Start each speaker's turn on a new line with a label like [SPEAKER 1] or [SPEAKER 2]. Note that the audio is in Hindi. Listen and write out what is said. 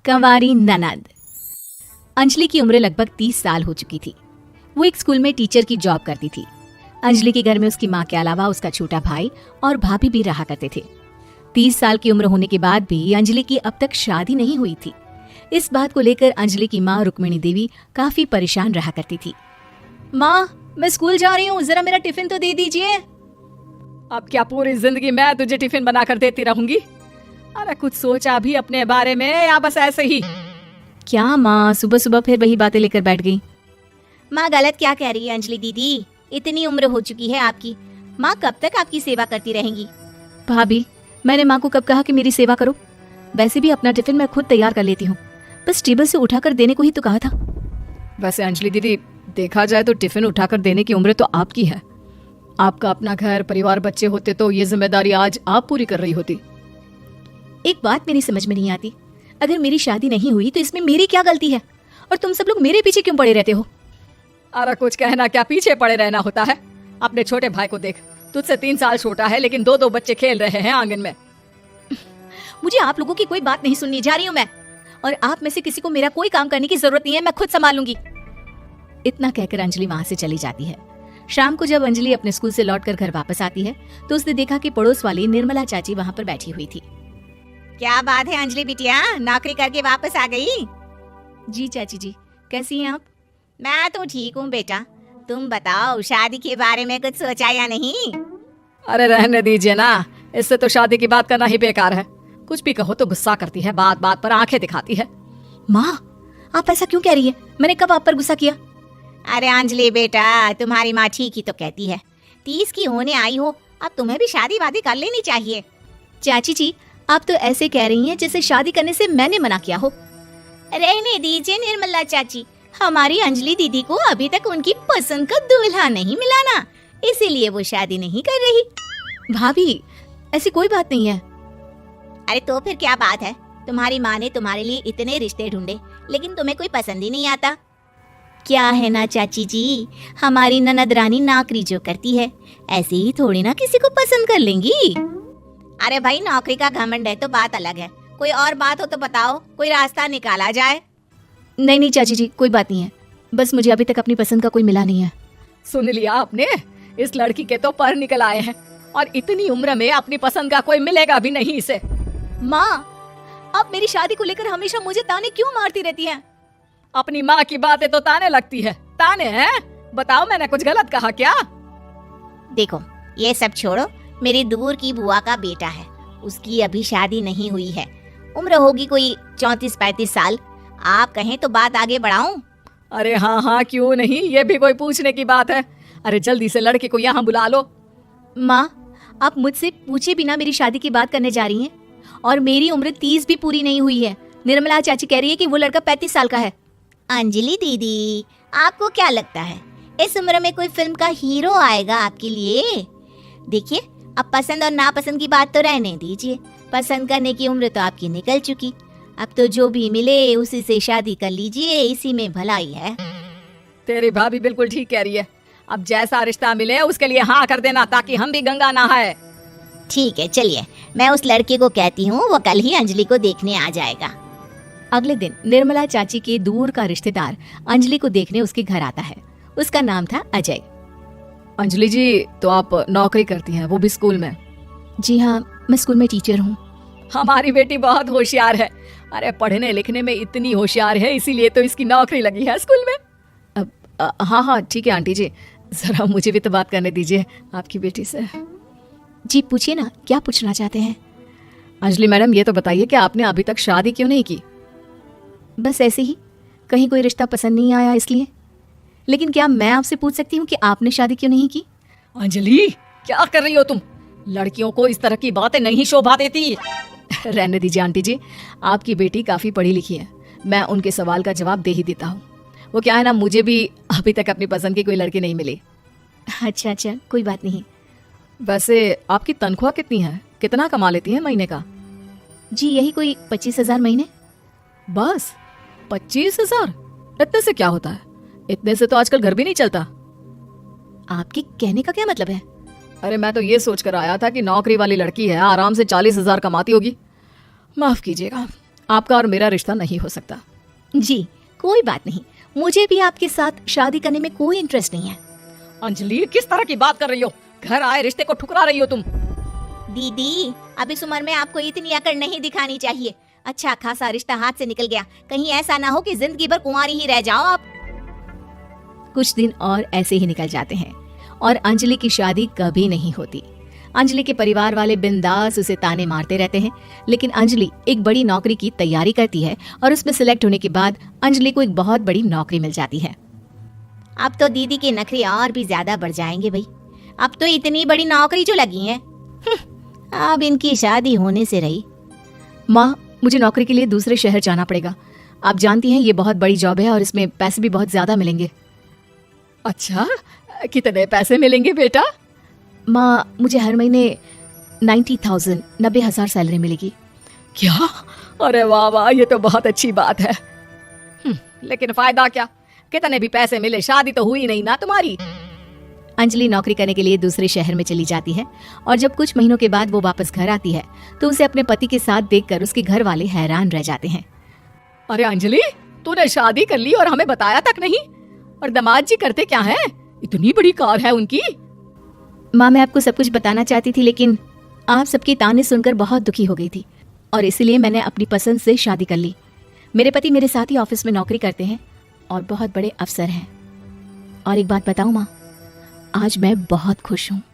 [SPEAKER 1] कंवारी ननद। अंजलि की उम्र लगभग 30 साल हो चुकी थी। वो एक स्कूल में टीचर की जॉब करती थी। अंजलि के घर में उसकी माँ के अलावा उसका छोटा भाई और भाभी भी रहा करते थे। 30 साल की उम्र होने के बाद भी अंजलि की अब तक शादी नहीं हुई थी। इस बात को लेकर अंजलि की माँ रुक्मिणी देवी काफी परेशान रहा करती थी। माँ, मैं स्कूल जा रही हूँ, जरा मेरा टिफिन तो दे दीजिए।
[SPEAKER 2] अब क्या पूरी जिंदगी मैं तुझे टिफिन बनाकर देती रहूंगी? अरे कुछ सोचा भी अपने बारे में या बस ऐसे ही?
[SPEAKER 1] क्या माँ, सुबह सुबह फिर वही बातें लेकर बैठ गई।
[SPEAKER 3] माँ गलत क्या कह रही है अंजलि दीदी? इतनी उम्र हो चुकी है आपकी, माँ कब तक आपकी सेवा करती रहेंगी?
[SPEAKER 1] भाभी, मैंने माँ को कब कहा कि मेरी सेवा करो? वैसे भी अपना टिफिन मैं खुद तैयार कर लेती हूँ, बस टेबल से उठाकर देने को ही तो कहा था।
[SPEAKER 2] वैसे अंजलि दीदी, देखा जाए तो टिफिन उठाकर देने की उम्र तो आपकी है। आपका अपना घर परिवार बच्चे होते तो ये जिम्मेदारी आज आप पूरी कर रही होती।
[SPEAKER 1] एक बात मेरी समझ में नहीं आती, अगर मेरी शादी नहीं हुई तो इसमें मेरी क्या गलती है? और तुम सब लोग मेरे पीछे क्यों पड़े रहते हो?
[SPEAKER 2] अरे कुछ कहना क्या पीछे पड़े रहना होता है? अपने छोटे भाई को देख, तुझसे 3 साल छोटा है लेकिन 2-2 बच्चे खेल रहे हैं आंगन में।
[SPEAKER 1] मुझे आप लोगों की कोई बात नहीं सुननी, जा रही हूँ मैं। और आप में से किसी को मेरा कोई काम करने की जरूरत नहीं है, मैं खुद संभाल लूंगी। इतना कहकर अंजलि वहां से चली जाती है। शाम को जब अंजलि अपने स्कूल से लौटकर घर वापस आती है तो उसने देखा कि पड़ोस वाली निर्मला चाची वहां पर बैठी हुई थी।
[SPEAKER 3] क्या बात है अंजलि बिटिया, नौकरी करके वापस आ गई?
[SPEAKER 1] जी चाची जी, कैसी हैं आप?
[SPEAKER 3] मैं तो ठीक हूँ बेटा, तुम बताओ शादी के बारे में कुछ सोचा या नहीं?
[SPEAKER 2] अरे रहने दीजिए ना, इससे तो शादी की बात करना ही बेकार है। कुछ भी कहो तो गुस्सा करती है, बात बात पर आंखें दिखाती है।
[SPEAKER 1] माँ, आप ऐसा क्यों कह रही है? मैंने कब आप पर गुस्सा किया?
[SPEAKER 3] अरे अंजलि बेटा, तुम्हारी माँ ठीक ही तो कहती है। 30 की होने आई हो, अब तुम्हें भी शादी वादी कर लेनी चाहिए।
[SPEAKER 1] चाची जी, आप तो ऐसे कह रही हैं जैसे शादी करने से मैंने मना किया हो।
[SPEAKER 3] रहने दीजिए निर्मला चाची, हमारी अंजलि दीदी को अभी तक उनकी पसंद का दूल्हा नहीं मिला ना, इसीलिए वो शादी नहीं कर रही।
[SPEAKER 1] भाभी, ऐसी कोई बात नहीं है।
[SPEAKER 3] अरे तो फिर क्या बात है? तुम्हारी माँ ने तुम्हारे लिए इतने रिश्ते ढूंढे लेकिन तुम्हें कोई पसंद ही नहीं आता।
[SPEAKER 1] क्या है ना चाची जी, हमारी ननद रानी नौकरी जो करती है, ऐसे ही थोड़ी ना किसी को पसंद कर लेंगी।
[SPEAKER 3] अरे भाई, नौकरी का घमंड है तो बात अलग है, कोई और बात हो तो बताओ, कोई रास्ता निकाला जाए।
[SPEAKER 1] नहीं नहीं चाची जी, कोई बात नहीं है, बस मुझे अभी तक अपनी पसंद का कोई मिला नहीं है।
[SPEAKER 2] सुन लिया आपने? इस लड़की के तो पर निकल आए हैं और इतनी उम्र में अपनी पसंद का कोई मिलेगा भी नहीं इसे।
[SPEAKER 1] माँ, आप मेरी शादी को लेकर हमेशा मुझे ताने क्यों मारती रहती हैं?
[SPEAKER 2] अपनी माँ की बातें तो ताने लगती है। ताने हैं? बताओ, मैंने कुछ गलत कहा क्या?
[SPEAKER 3] देखो, ये सब छोड़ो, मेरी दूर की बुआ का बेटा है, उसकी अभी शादी नहीं हुई है, उम्र होगी कोई 34-35 साल। आप कहें तो बात आगे बढ़ाऊं?
[SPEAKER 2] अरे हाँ हाँ, क्यों नहीं, ये भी कोई पूछने की बात है। अरे जल्दी से लड़के को यहाँ बुला लो।
[SPEAKER 1] माँ, आप मुझसे पूछे बिना मेरी शादी की बात करने जा रही हैं, और मेरी उम्र 30 भी पूरी नहीं हुई है। निर्मला चाची कह रही है कि वो लड़का 35 साल का है।
[SPEAKER 3] अंजलि दीदी, आपको क्या लगता है इस उम्र में कोई फिल्म का हीरो आएगा आपके लिए? देखिए, अब पसंद और नापसंद की बात तो रहने दीजिए, पसंद करने की उम्र तो आपकी निकल चुकी। अब तो जो भी मिले उसी से शादी कर लीजिए, इसी में भलाई है।
[SPEAKER 2] तेरी भाभी बिल्कुल ठीक कह रही है। अब जैसा रिश्ता मिले उसके लिए हाँ कर देना, ताकि हम भी गंगा नहाए।
[SPEAKER 3] ठीक है, चलिए मैं उस लड़के को कहती हूँ, वो कल ही अंजलि को देखने आ जाएगा।
[SPEAKER 1] अगले दिन निर्मला चाची के दूर का रिश्तेदार अंजलि को देखने उसके घर आता है। उसका नाम था अजय।
[SPEAKER 2] अंजलि जी, तो आप नौकरी करती हैं, वो भी स्कूल में?
[SPEAKER 1] जी हाँ, मैं स्कूल में टीचर हूँ।
[SPEAKER 2] हमारी बेटी बहुत होशियार है। अरे पढ़ने लिखने में इतनी होशियार है, इसीलिए तो इसकी नौकरी लगी है स्कूल में। हाँ हाँ ठीक है आंटी जी, जरा मुझे भी तो बात करने दीजिए आपकी बेटी से।
[SPEAKER 1] जी पूछिए ना, क्या पूछना चाहते हैं?
[SPEAKER 2] अंजलि मैडम, ये तो बताइए कि आपने अभी तक शादी क्यों नहीं की?
[SPEAKER 1] बस ऐसे ही, कहीं कोई रिश्ता पसंद नहीं आया इसलिए। लेकिन क्या मैं आपसे पूछ सकती हूँ कि आपने शादी क्यों नहीं की?
[SPEAKER 2] अंजलि, क्या कर रही हो तुम? लड़कियों को इस तरह की बातें नहीं शोभा देती। रहने दीजिए आंटी जी, आपकी बेटी काफी पढ़ी लिखी है, मैं उनके सवाल का जवाब दे ही देता हूँ। वो क्या है ना, मुझे भी अभी तक अपनी पसंद की कोई लड़की नहीं मिली।
[SPEAKER 1] अच्छा अच्छा, कोई बात नहीं।
[SPEAKER 2] वैसे आपकी तनख्वाह कितनी है? कितना कमा लेती है महीने का?
[SPEAKER 1] जी यही कोई 25,000 महीने।
[SPEAKER 2] बस 25,000? इतने से क्या होता है? इतने से तो आजकल घर भी नहीं चलता।
[SPEAKER 1] आपके कहने का क्या मतलब है?
[SPEAKER 2] अरे मैं तो ये सोच कर आया था कि नौकरी वाली लड़की है, आराम से 40,000 कमाती होगी। माफ कीजिएगा, आपका और मेरा रिश्ता नहीं हो सकता।
[SPEAKER 1] जी कोई बात नहीं, मुझे भी आपके साथ शादी करने में कोई इंटरेस्ट नहीं है।
[SPEAKER 2] अंजलि, किस तरह की बात कर रही हो? घर आए रिश्ते को ठुकरा रही हो तुम।
[SPEAKER 3] दीदी, अब इस उम्र में आपको इतनी अकड़ नहीं दिखानी चाहिए। अच्छा खासा रिश्ता हाथ से निकल गया, कहीं ऐसा ना हो कि जिंदगी भर कुंवारी ही रह जाओ आप।
[SPEAKER 1] कुछ दिन और ऐसे ही निकल जाते हैं और अंजलि की शादी कभी नहीं होती। अंजलि के परिवार वाले बिंदास उसे ताने मारते रहते हैं, लेकिन अंजलि एक बड़ी नौकरी की तैयारी करती है और उसमें सिलेक्ट होने के बाद अंजलि को एक बहुत बड़ी नौकरी मिल जाती है।
[SPEAKER 3] अब तो दीदी के नखरे और भी ज्यादा बढ़ जाएंगे भाई। अब तो इतनी बड़ी नौकरी जो लगी है, अब इनकी शादी होने से रही।
[SPEAKER 1] माँ, मुझे नौकरी के लिए दूसरे शहर जाना पड़ेगा। आप जानती हैं ये बहुत बड़ी जॉब है और इसमें पैसे भी बहुत ज्यादा मिलेंगे।
[SPEAKER 2] अच्छा, कितने पैसे मिलेंगे बेटा?
[SPEAKER 1] माँ, मुझे हर महीने 90,000 सैलरी मिलेगी।
[SPEAKER 2] क्या? अरे वाह वाह, ये तो बहुत अच्छी बात है। लेकिन फायदा क्या? कितने भी पैसे मिले, शादी तो हुई नहीं ना तुम्हारी।
[SPEAKER 1] अंजलि नौकरी करने के लिए दूसरे शहर में चली जाती है और जब कुछ महीनों के बाद वो वापस घर आती है तो उसे अपने पति के साथ देखकर उसके घर वाले हैरान रह जाते हैं।
[SPEAKER 2] अरे अंजलि, तूने शादी कर ली और हमें बताया तक नहीं। और दामाद जी करते क्या है? इतनी बड़ी कार है उनकी।
[SPEAKER 1] माँ, मैं आपको सब कुछ बताना चाहती थी, लेकिन आप सबकी ताने सुनकर बहुत दुखी हो गई थी और इसीलिए मैंने अपनी पसंद से शादी कर ली। मेरे पति मेरे साथ ही ऑफिस में नौकरी करते हैं और बहुत बड़े अफसर हैं। और एक बात बताऊं माँ, आज मैं बहुत खुश हूँ।